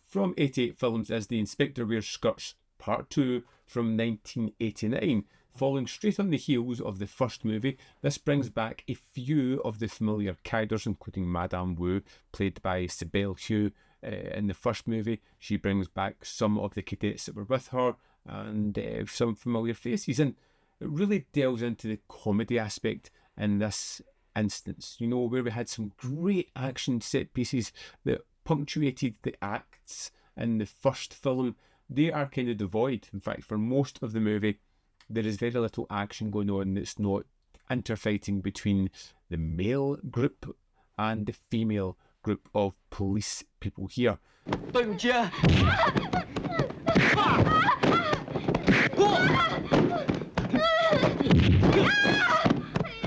from 88 films is The Inspector Wears Skirts Part 2 from 1989. Following straight on the heels of the first movie, this brings back a few of the familiar characters, including Madame Wu, played by Sibel Hugh. In the first movie, she brings back some of the cadets that were with her and some familiar faces, and it really delves into the comedy aspect in this instance, you know, where we had some great action set pieces that punctuated the acts in the first film. They are kind of devoid. In fact, for most of the movie, there is very little action going on that's not interfighting between the male group and the female group of police people here.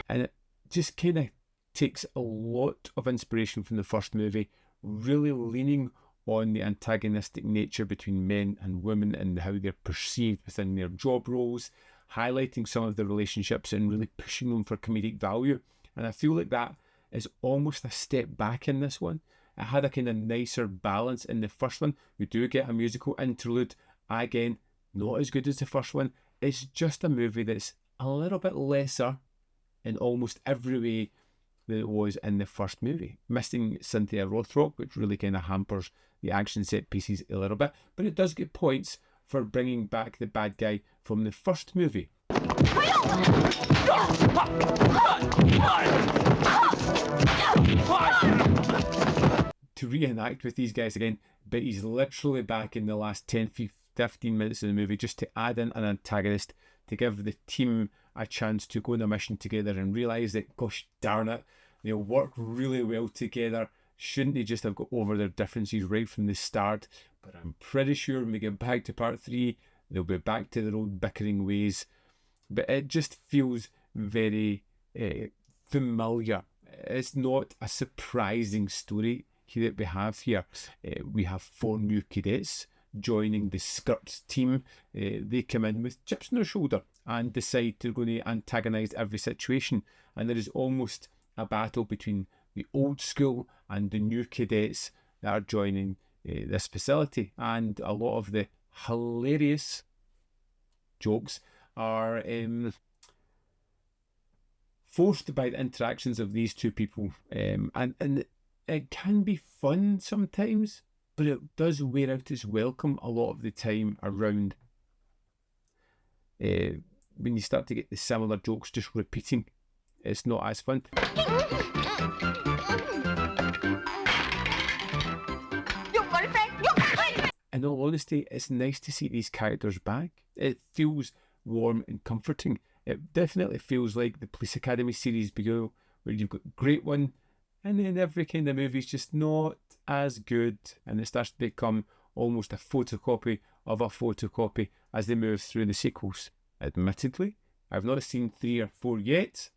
And it just kind of takes a lot of inspiration from the first movie, really leaning on the antagonistic nature between men and women and how they're perceived within their job roles, highlighting some of the relationships and really pushing them for comedic value. And I feel like that is almost a step back in this one. It had a kind of nicer balance in the first one. We do get a musical interlude, again, not as good as the first one. It's just a movie that's a little bit lesser in almost every way than it was in the first movie, missing Cynthia Rothrock, which really kind of hampers the action set pieces a little bit, but it does get points for bringing back the bad guy from the first movie. To reenact with these guys again, but he's literally back in the last 10-15 minutes of the movie just to add in an antagonist to give the team a chance to go on a mission together and realise that, gosh darn it, they'll work really well together. Shouldn't they just have got over their differences right from the start? But I'm pretty sure when we get back to part 3, they'll be back to their old bickering ways. But it just feels very familiar. It's not a surprising story that we have here. We have 4 new cadets joining the Skirts team. They come in with chips on their shoulder and decide they're going to antagonise every situation. And there is almost a battle between the old school and the new cadets that are joining this facility. And a lot of the hilarious jokes are forced by the interactions of these two people. And it can be fun sometimes, but it does wear out its welcome a lot of the time around when you start to get the similar jokes just repeating. It's not as fun. In all honesty, it's nice to see these characters back. It feels warm and comforting. It definitely feels like the Police Academy series below, where you've got a great one, and then every kind of movie's just not as good, and it starts to become almost a photocopy of a photocopy as they move through the sequels. Admittedly, I've not seen 3 or 4 yet,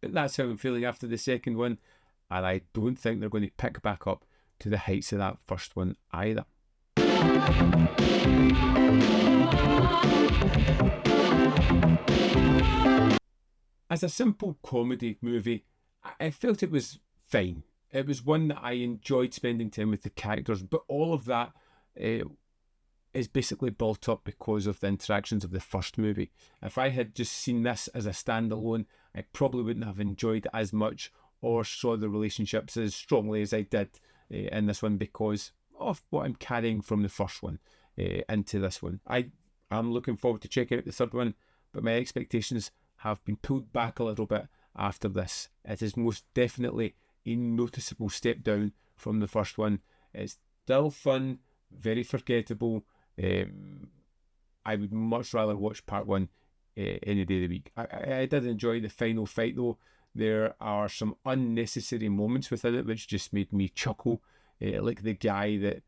but that's how I'm feeling after the second one, and I don't think they're going to pick back up to the heights of that first one either. As a simple comedy movie, I felt it was fine. It was one that I enjoyed spending time with the characters, but all of that is basically built up because of the interactions of the first movie. If I had just seen this as a standalone, I probably wouldn't have enjoyed it as much or saw the relationships as strongly as I did in this one because of what I'm carrying from the first one into this one. I'm looking forward to checking out the third one, but my expectations have been pulled back a little bit after this. It is most definitely a noticeable step down from the first one. It's still fun, very forgettable. I would much rather watch part 1 any day of the week. I did enjoy the final fight though. There are some unnecessary moments within it which just made me chuckle, like the guy that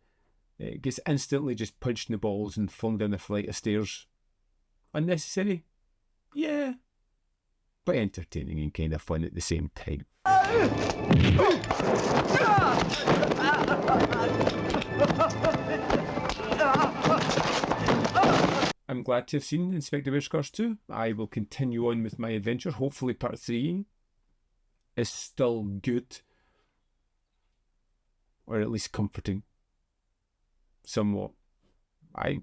gets instantly just punched in the balls and flung down the flight of stairs. Unnecessary? Yeah, but entertaining and kind of fun at the same time. I'm glad to have seen Inspector Wears Skirts 2. I will continue on with my adventure. Hopefully part 3 is still good, or at least comforting. somewhat. I'm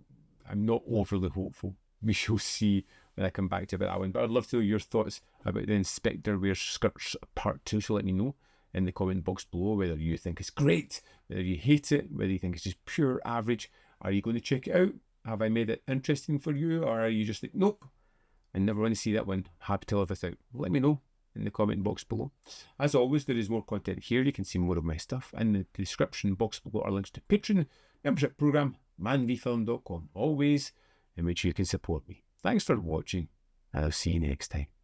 not overly hopeful. We shall see when I come back to about that one. But I'd love to know your thoughts about the Inspector Wears Skirts Part 2. So let me know in the comment box below whether you think it's great, whether you hate it, whether you think it's just pure average. Are you going to check it out? Have I made it interesting for you? Or are you just like, nope, I never want to see that one. Happy to live this out. Let me know in the comment box below. As always, there is more content here. You can see more of my stuff. In the description box below are links to Patreon, membership program, manvfilm.com, always in which you can support me. Thanks for watching, and I'll see you next time.